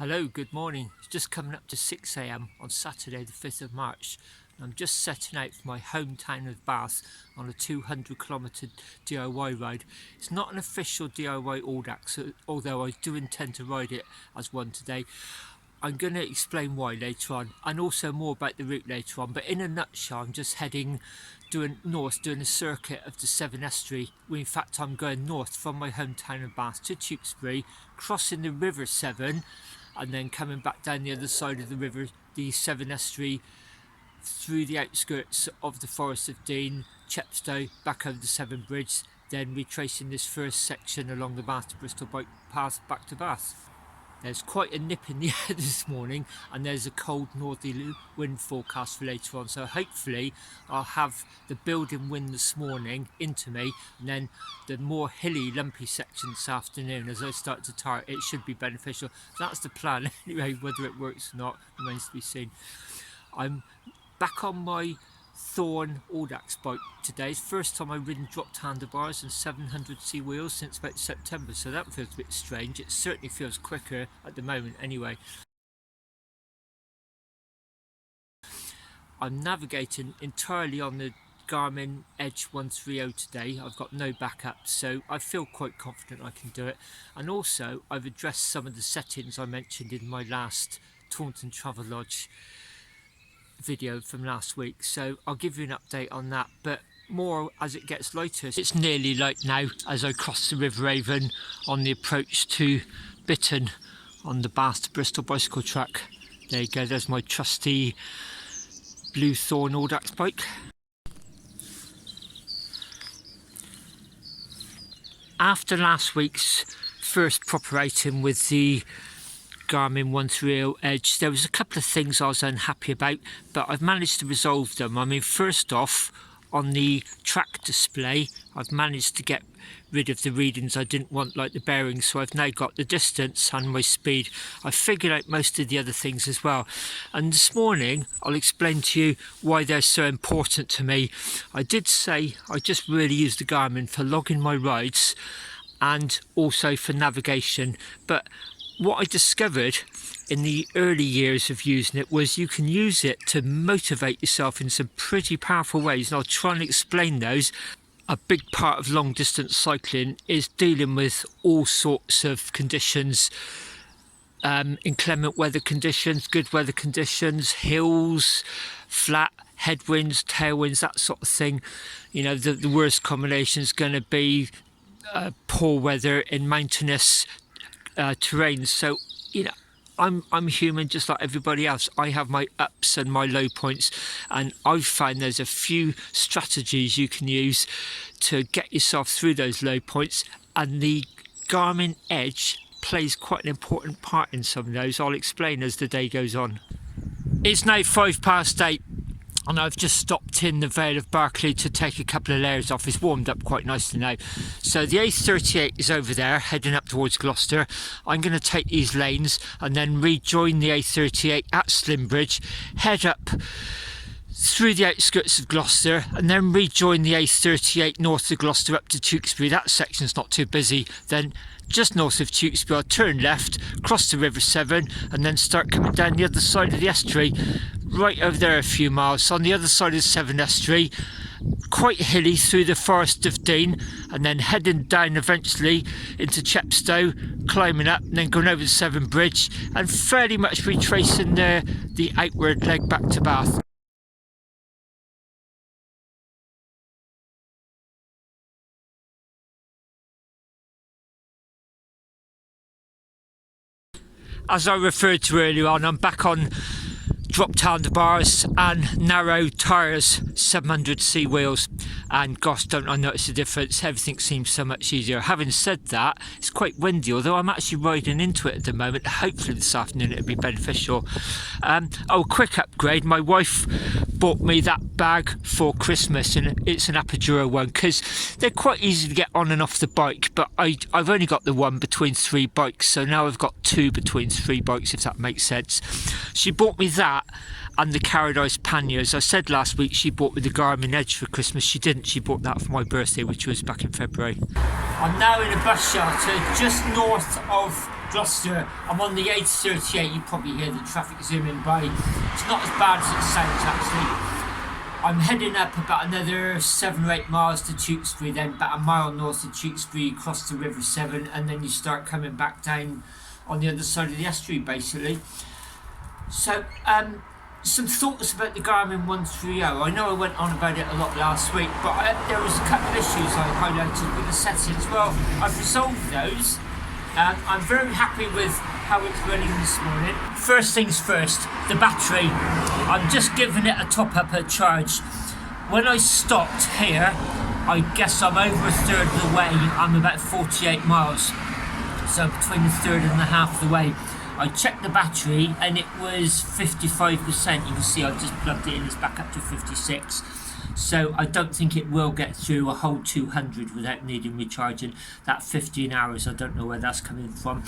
Hello, good morning. It's just coming up to 6 AM on Saturday the 5th of March. I'm just setting out for my hometown of Bath on a 200-kilometre DIY ride. It's not an official DIY Audax, although I do intend to ride it as one today. I'm going to explain why later on, and also more about the route later on, but in a nutshell I'm just heading north, doing a circuit of the Severn estuary. In fact, I'm going north from my hometown of Bath to Tewkesbury, crossing the river Severn, and then coming back down the other side of the river, the Severn estuary, through the outskirts of the Forest of Dean, Chepstow, back over the Severn Bridge, then retracing this first section along the Bath to Bristol bike path back to Bath. There's quite a nip in the air this morning, and there's a cold northerly wind forecast for later on, so hopefully I'll have the building wind this morning into me, and then the more hilly lumpy section this afternoon as I start to tire. It should be beneficial. That's the plan anyway. Whether it works or not remains to be seen. I'm back on my Thorn Audax bike today. It's the first time I've ridden dropped handlebars and 700C wheels since about September, so that feels a bit strange. It certainly feels quicker at the moment anyway. I'm navigating entirely on the Garmin Edge 130 today. I've got no backup, so I feel quite confident I can do it. And also I've addressed some of the settings I mentioned in my last Taunton Travelodge video from last week, so I'll give you an update on that, but more as it gets later. It's nearly light now as I cross the River Avon on the approach to Bitton on the Bath to Bristol bicycle track. There you go, there's my trusty blue Thorn Audax bike. After last week's first proper outing with the Garmin 130 Edge, there was a couple of things I was unhappy about, but I've managed to resolve them. I mean, first off, on the track display, I've managed to get rid of the readings I didn't want, like the bearings, so I've now got the distance and my speed. I've figured out most of the other things as well. And this morning, I'll explain to you why they're so important to me. I did say I just really use the Garmin for logging my rides and also for navigation, but what I discovered in the early years of using it was you can use it to motivate yourself in some pretty powerful ways, and I'll try and explain those. A big part of long distance cycling is dealing with all sorts of conditions, inclement weather conditions, good weather conditions, hills, flat, headwinds, tailwinds, that sort of thing. You know, the worst combination is going to be poor weather in mountainous terrain. So, you know, I'm human just like everybody else. I have my ups and my low points, and I've found there's a few strategies you can use to get yourself through those low points, and the Garmin Edge plays quite an important part in some of those. I'll explain as the day goes on. It's now 8:05, and I've just stopped in the Vale of Berkeley to take a couple of layers off. It's warmed up quite nicely now. So the A38 is over there, heading up towards Gloucester. I'm going to take these lanes and then rejoin the A38 at Slimbridge, head up through the outskirts of Gloucester, and then rejoin the A38 north of Gloucester up to Tewkesbury. That section's not too busy. Then just north of Tewkesbury, I'll turn left, cross the River Severn, and then start coming down the other side of the estuary, right over there a few miles. So on the other side of the Severn estuary, quite hilly through the Forest of Dean, and then heading down eventually into Chepstow, climbing up, and then going over the Severn Bridge, and fairly much retracing the outward leg back to Bath. As I referred to earlier on, I'm back on dropped handlebars and narrow tyres, 700C wheels, and gosh, don't I notice the difference. Everything seems so much easier. Having said that, it's quite windy, although I'm actually riding into it at the moment. Hopefully this afternoon it'll be beneficial. Oh, quick upgrade. My wife bought me that bag for Christmas, and it's an Apogura one, because they're quite easy to get on and off the bike, but I've only got the one between 3 bikes, so now I've got 2 between 3 bikes, if that makes sense. She bought me that and the Paradise panniers. I said last week she bought me the Garmin Edge for Christmas. She didn't. She bought that for my birthday, which was back in February. I'm now in a bus shelter just north of Gloucester. I'm on the A38, you probably hear the traffic zooming by. It's not as bad as it sounds actually. I'm heading up about another 7 or 8 miles to Tewkesbury, then about a mile north of Tewkesbury, across the River Severn, and then you start coming back down on the other side of the estuary basically. So some thoughts about the Garmin 130. I know I went on about it a lot last week, but there was a couple of issues I highlighted with the settings. Well, I've resolved those. I'm very happy with how it's running this morning. First things first, the battery. I'm just giving it a top up a charge. When I stopped here, I guess I'm over a third of the way. I'm about 48 miles. So between a third and a half of the way. I checked the battery and it was 55%. You can see I just plugged it in, it's back up to 56. So I don't think it will get through a whole 200 without needing recharging. That 15 hours, I don't know where that's coming from.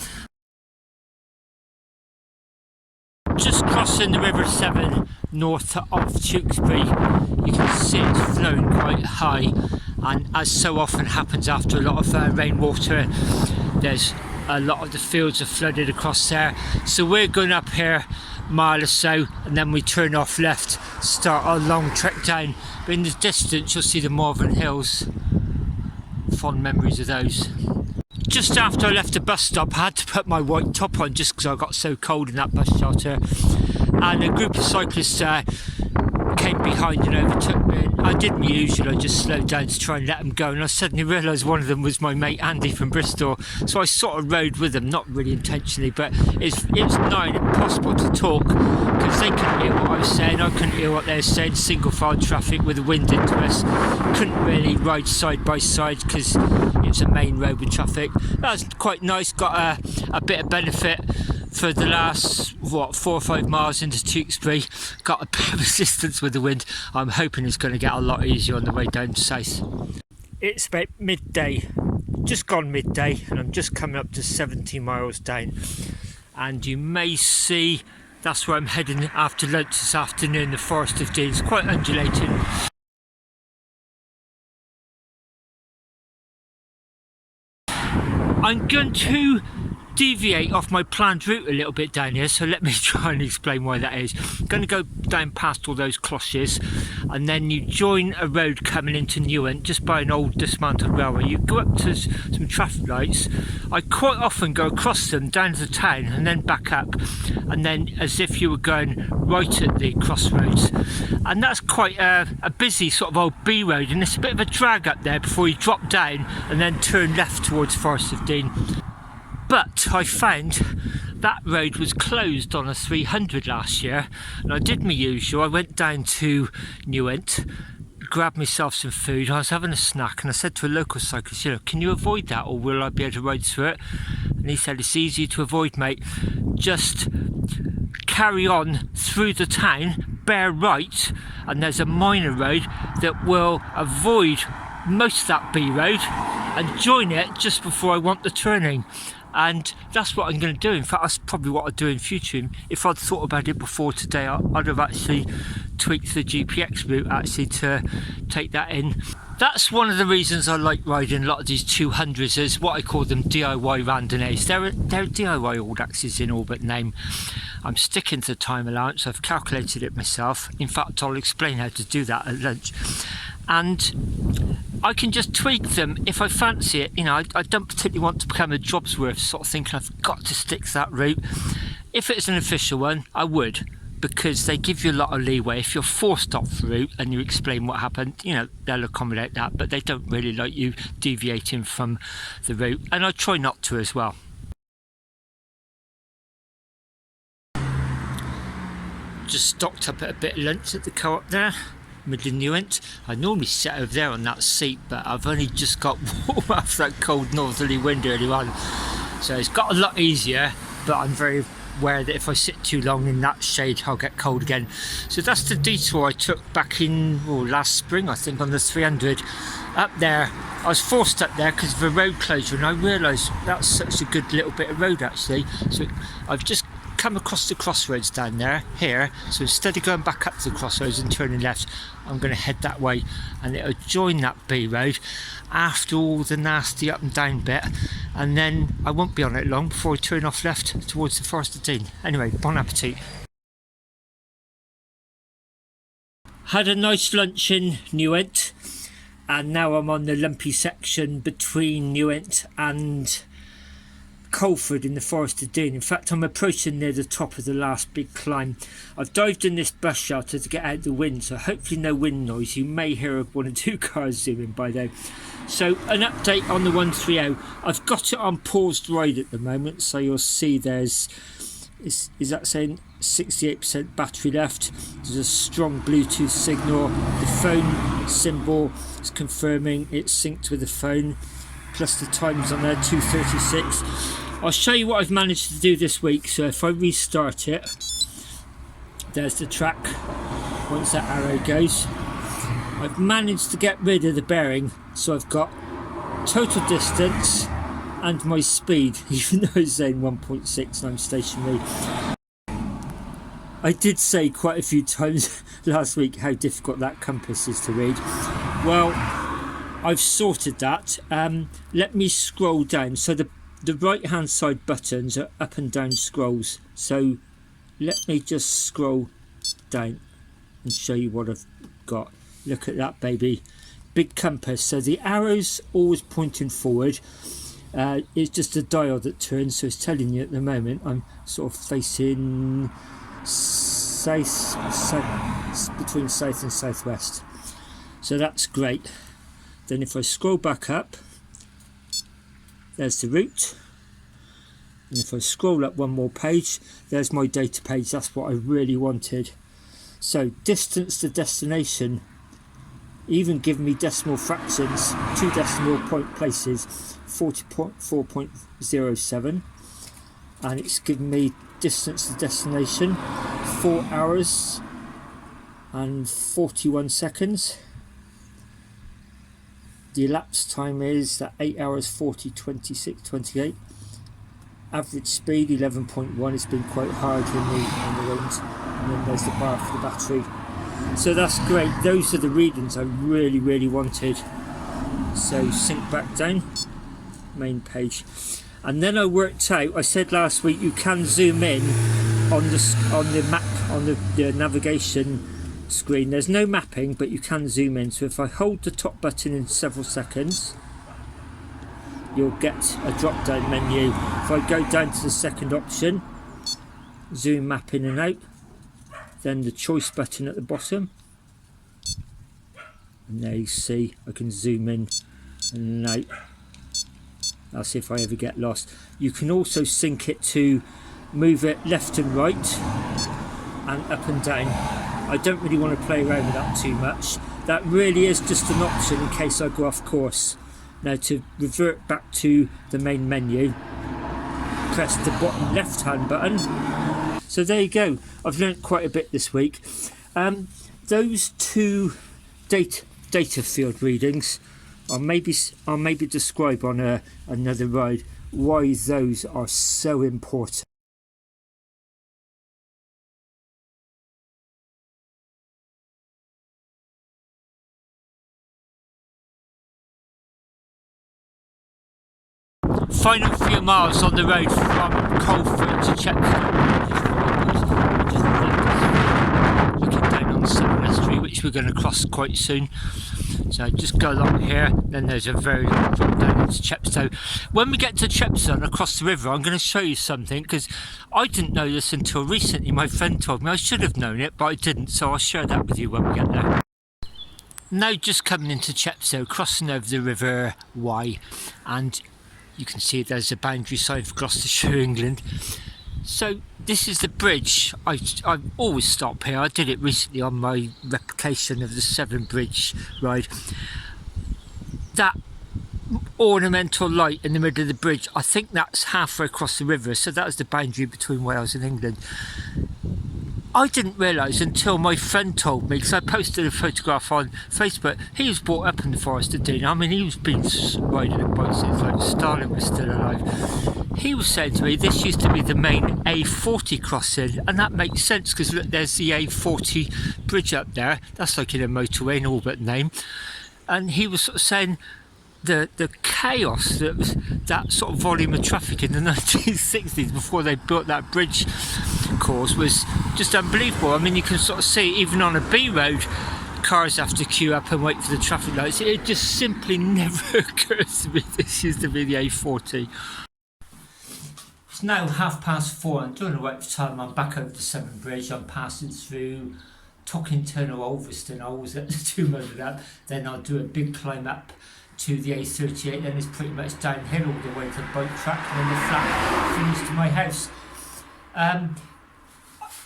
Just crossing the River Severn north of Tewkesbury, you can see it's flowing quite high, and as so often happens after a lot of rainwater, there's a lot of the fields are flooded across there. So we're going up here a mile or so, and then we turn off left, start our long trek down. But in the distance you'll see the Malvern Hills. Fond memories of those. Just after I left the bus stop, I had to put my white top on just because I got so cold in that bus shelter, and a group of cyclists came behind and overtook me. I did my usual, I just slowed down to try and let them go, and I suddenly realised one of them was my mate Andy from Bristol, so I sort of rode with them, not really intentionally, but it's nigh impossible to talk because they couldn't hear what I was saying, I couldn't hear what they were saying. Single file traffic with the wind into us, couldn't really ride side by side because it's a main road with traffic. That was quite nice, got a bit of benefit for the last 4 or 5 miles into Tewkesbury. Got a bit of assistance with the wind. I'm hoping it's going to get a lot easier on the way down south. It's about midday, just gone midday, and I'm just coming up to 70 miles down, and you may see that's where I'm heading after lunch this afternoon. The Forest of Dean is quite undulating. I'm going to deviate off my planned route a little bit down here, so let me try and explain why that is. I'm going to go down past all those cloches, and then you join a road coming into Newent just by an old dismantled railway. You go up to some traffic lights. I quite often go across them down to the town and then back up, and then as if you were going right at the crossroads, and that's quite a busy sort of old B road, and it's a bit of a drag up there before you drop down and then turn left towards Forest of Dean. But I found that road was closed on a 300 last year, and I did my usual. I went down to Newent, grabbed myself some food. I was having a snack, and I said to a local cyclist, you know, can you avoid that, or will I be able to ride through it? And he said, it's easy to avoid, mate. Just carry on through the town, bear right, and there's a minor road that will avoid most of that B road and join it just before I want the turning. And that's what I'm going to do. In fact, that's probably what I'd do in future. If I'd thought about it before today, I'd have actually tweaked the GPX route actually to take that in. That's one of the reasons I like riding a lot of these 200s, is what I call them DIY randonnées. They're DIY Audaxes in all but name. I'm sticking to the time allowance. I've calculated it myself. In fact, I'll explain how to do that at lunch. And I can just tweak them if I fancy it. You know, I don't particularly want to become a Jobsworth sort of thinking I've got to stick to that route. If it's an official one, I would, because they give you a lot of leeway. If you're forced off the route and you explain what happened, you know, they'll accommodate that, but they don't really like you deviating from the route, and I try not to as well. Just stocked up at a bit of lunch at the co-op there, middle of Newent. I normally sit over there on that seat, but I've only just got warm after that cold northerly wind earlier on, so it's got a lot easier, but I'm very aware that if I sit too long in that shade I'll get cold again. So that's the detour I took back in last spring, I think, on the 300 up there. I was forced up there because of a road closure, and I realised that's such a good little bit of road actually, so I've just come across the crossroads down there here, so instead of going back up to the crossroads and turning left, I'm going to head that way, and it'll join that B road. after all the nasty up and down bit, and then I won't be on it long before I turn off left towards the Forest of Dean. Anyway, bon appetit. Had a nice lunch in Newent, and now I'm on the lumpy section between Newent and Colford in the Forest of Dean. In fact, I'm approaching near the top of the last big climb. I've dived in this bus shelter to get out the wind, so hopefully no wind noise. You may hear one or two cars zooming by though. So an update on the 130. I've got it on paused ride at the moment, so you'll see is that saying 68% battery left. There's a strong Bluetooth signal. The phone symbol is confirming it's synced with the phone, plus the times on there, 2:36. I'll show you what I've managed to do this week. So if I restart it, there's the track. Once that arrow goes, I've managed to get rid of the bearing, so I've got total distance and my speed, even though it's saying 1.6 and I'm stationary. I did say quite a few times last week how difficult that compass is to read. Well, I've sorted that. Let me scroll down. So the right hand side buttons are up and down scrolls. So let me just scroll down and show you what I've got. Look at that baby. Big compass. So the arrow's always pointing forward. It's just a dial that turns, so it's telling you at the moment I'm sort of facing south, between south and southwest. So that's great. Then if I scroll back up, there's the route. And if I scroll up one more page, there's my data page. That's what I really wanted. So distance to destination, even giving me decimal fractions, 2 decimal point places, 40.4.07, and it's given me distance to destination, 4 hours and 41 seconds. The elapsed time is that 8 hours 40, 26, 28. Average speed 11.1. It's been quite hard in the wind. And then there's the bar for the battery. So that's great. Those are the readings I really wanted. So sync back down, main page. And then I worked out, I said last week, you can zoom in on the map, on the navigation screen. There's no mapping, but you can zoom in. So if I hold the top button in several seconds, you'll get a drop down menu. If I go down to the second option, zoom map in and out, then the choice button at the bottom, and there you see I can zoom in and out. That's if I ever get lost. You can also sync it to move it left and right and up and down. I don't really want to play around with that too much. That really is just an option in case I go off course. Now to revert back to the main menu, press the bottom left hand button. So there you go. I've learnt quite a bit this week. Those two data field readings, I'll maybe describe on another ride why those are so important. Final few miles on the road from Colford to Chepstow. Looking down on the Severn estuary, which we're going to cross quite soon. So just go along here, then there's a very long drop down into Chepstow. When we get to Chepstow and across the river, I'm going to show you something, because I didn't know this until recently. My friend told me. I should have known it, but I didn't, so I'll share that with you when we get there. Now just coming into Chepstow, crossing over the River Wye, and you can see there's a boundary sign for Gloucestershire, England. So this is the bridge. I always stop here. I did it recently on my replication of the Severn Bridge ride. That ornamental light in the middle of the bridge, I think that's halfway across the river, so that was the boundary between Wales and England. I didn't realise until my friend told me, because I posted a photograph on Facebook. He was brought up in the Forest of Dean. I mean, he was been riding a bike since like Stalin was still alive. He was saying to me this used to be the main A40 crossing, and that makes sense because look, there's the A40 bridge up there. That's like in a motorway, an all but name. And he was sort of saying the chaos that was that sort of volume of traffic in the 1960s before they built that bridge course was just unbelievable. I mean, you can sort of see even on a B road, cars have to queue up and wait for the traffic lights. It just simply never occurs to me this used to be the A40. It's now 4:30 and during the wait time I'm back over the Severn Bridge. I'm passing through Tockington or Ulverston. I always get the two muddled up. Then I'll do a big climb up to the A38, then it's pretty much downhill all the way to the boat track and then the flat finish to my house.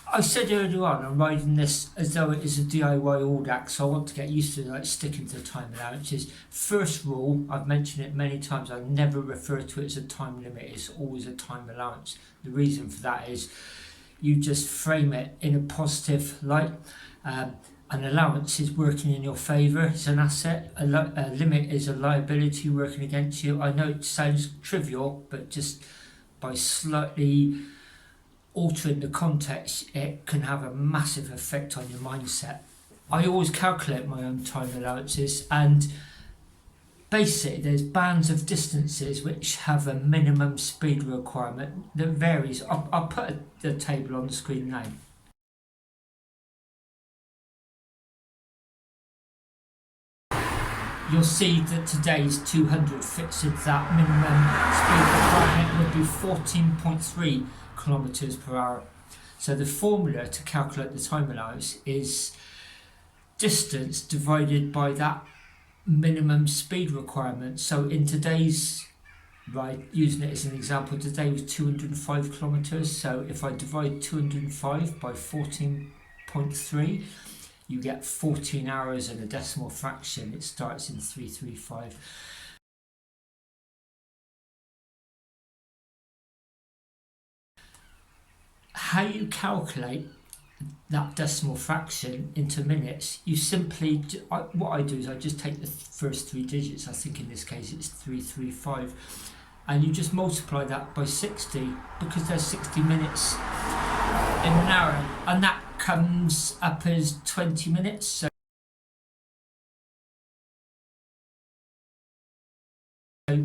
I said earlier on, I'm riding this as though it is a DIY Audax, so I want to get used to like sticking to time allowances. First rule, I've mentioned it many times, I never refer to it as a time limit, it's always a time allowance. The reason for that is you just frame it in a positive light. An allowance is working in your favour, it's an asset. A limit is a liability working against you. I know it sounds trivial, but just by slightly altering the context, it can have a massive effect on your mindset. I always calculate my own time allowances, and basically there's bands of distances which have a minimum speed requirement that varies. I'll put the table on the screen now. You'll see that today's 200 fits into that minimum speed requirement would be 14.3 kilometers per hour. So the formula to calculate the time allowance is distance divided by that minimum speed requirement. So in today's ride, using it as an example, today was 205 kilometers. So if I divide 205 by 14.3, you get 14 hours and a decimal fraction. It starts in 335. How you calculate that decimal fraction into minutes, you simply, what I do is I just take the first three digits, I think in this case it's 335, and you just multiply that by 60 because there's 60 minutes in an hour, and that comes up as 20 minutes. So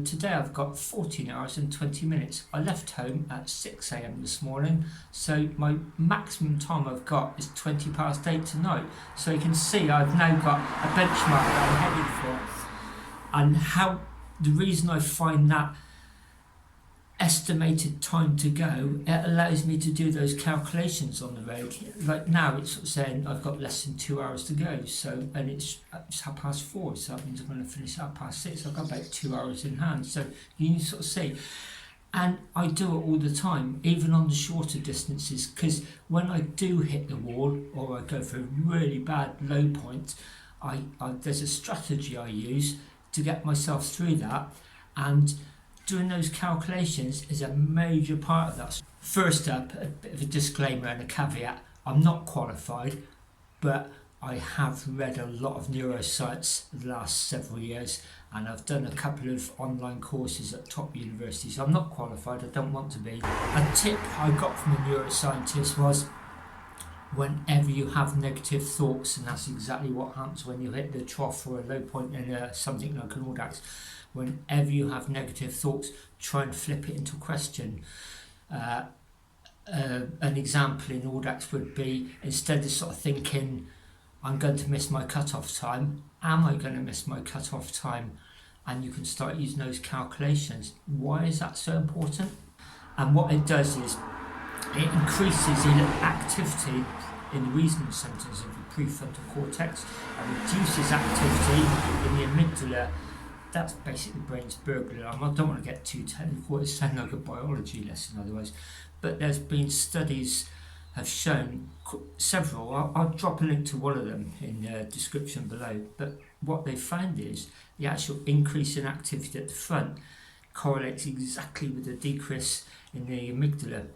today I've got 14 hours and 20 minutes. I left home at 6 a.m. this morning, so my maximum time I've got is 20 past 8 tonight. So you can see I've now got a benchmark that I'm heading for. And how the reason I find that estimated time to go, it allows me to do those calculations on the road. Like now it's sort of saying I've got less than 2 hours to go, so, and it's 4:30, so that means I'm going to finish at 6:30. I've got about 2 hours in hand, so you can sort of see. And I do it all the time, even on the shorter distances, because when I do hit the wall or I go for a really bad low point, there's a strategy I use to get myself through that, and doing those calculations is a major part of that. First up, a bit of a disclaimer and a caveat. I'm not qualified, but I have read a lot of neuroscience the last several years, and I've done a couple of online courses at top universities. I'm not qualified, I don't want to be. A tip I got from a neuroscientist was, whenever you have negative thoughts, and that's exactly what happens when you hit the trough or a low point in something like an Audax, whenever you have negative thoughts, try and flip it into a question. An example in Audax would be, instead of sort of thinking, I'm going to miss my cut-off time, am I going to miss my cut-off time? And you can start using those calculations. Why is that so important? And what it does is, it increases the activity in the reasoning centres of the prefrontal cortex and reduces activity in the amygdala. That's basically the brain's burglar alarm. I don't want to get too technical, it sounds like a biology lesson otherwise, but there's been studies have shown several, I'll drop a link to one of them in the description below, but what they found is the actual increase in activity at the front correlates exactly with the decrease in the amygdala.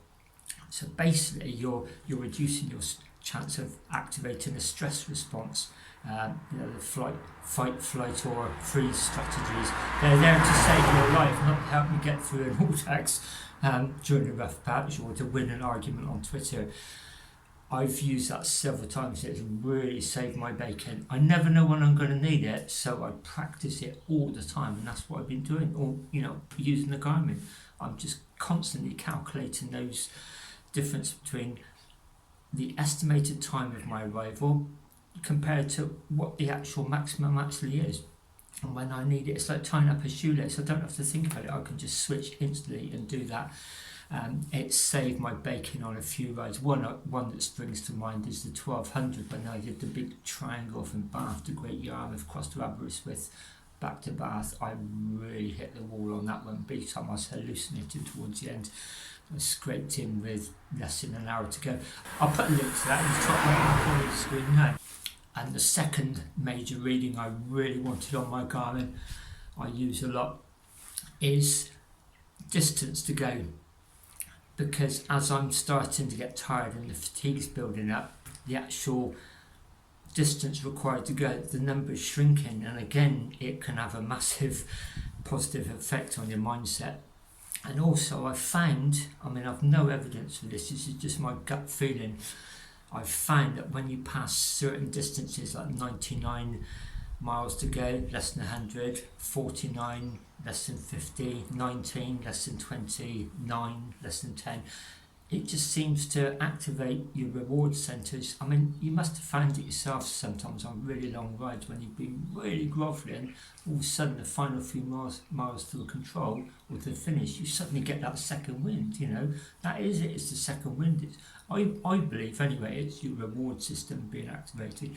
So basically you're reducing your chance of activating a stress response. The fight, flight or freeze strategies. They're there to save your life, not to help you get through an Audax during a rough patch or to win an argument on Twitter. I've used that several times. It's really saved my bacon. I never know when I'm going to need it, so I practice it all the time, and that's what I've been doing. Or using the Garmin, I'm just constantly calculating those difference between the estimated time of my arrival compared to what the actual maximum actually is. And when I need it, it's like tying up a shoelace. I don't have to think about it. I can just switch instantly and do that. It saved my bacon on a few rides. One that springs to mind is the 1200 when I did the big triangle from Bath to Great Yarmouth across to Aberystwyth back to Bath. I really hit the wall on that one big time. I was hallucinating towards the end. I scraped in with less than an hour to go. I'll put a link to that in the top right corner of the screen now. And the second major reading I really wanted on my Garmin, I use a lot, is distance to go. Because as I'm starting to get tired and the fatigue's building up, the actual distance required to go, the number's shrinking, and again it can have a massive positive effect on your mindset. And also I've found, I've no evidence for this is just my gut feeling, I've found that when you pass certain distances like 99 miles to go, less than 100, 49, less than 50, 19, less than 20, 9, less than 10, it just seems to activate your reward centres. You must have found it yourself sometimes on really long rides when you've been really grovelling, all of a sudden the final few miles to the control or to the finish, you suddenly get that second wind, that is it, it's the second wind. I believe anyway, it's your reward system being activated,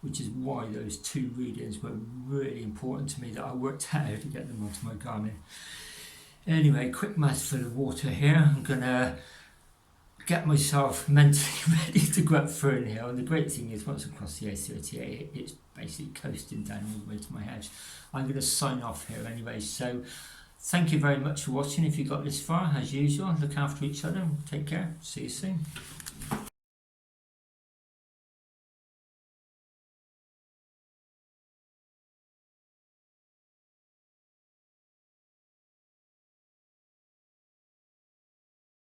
which is why those two readings were really important to me, that I worked out how to get them onto my Garmin. Anyway, quick mouthful of water here. I'm going to get myself mentally ready to go up Fernhill, and the great thing is once across the A38 it's basically coasting down all the way to my house. I'm going to sign off here anyway, so thank you very much for watching. If you got this far, as usual, look after each other, take care, see you soon.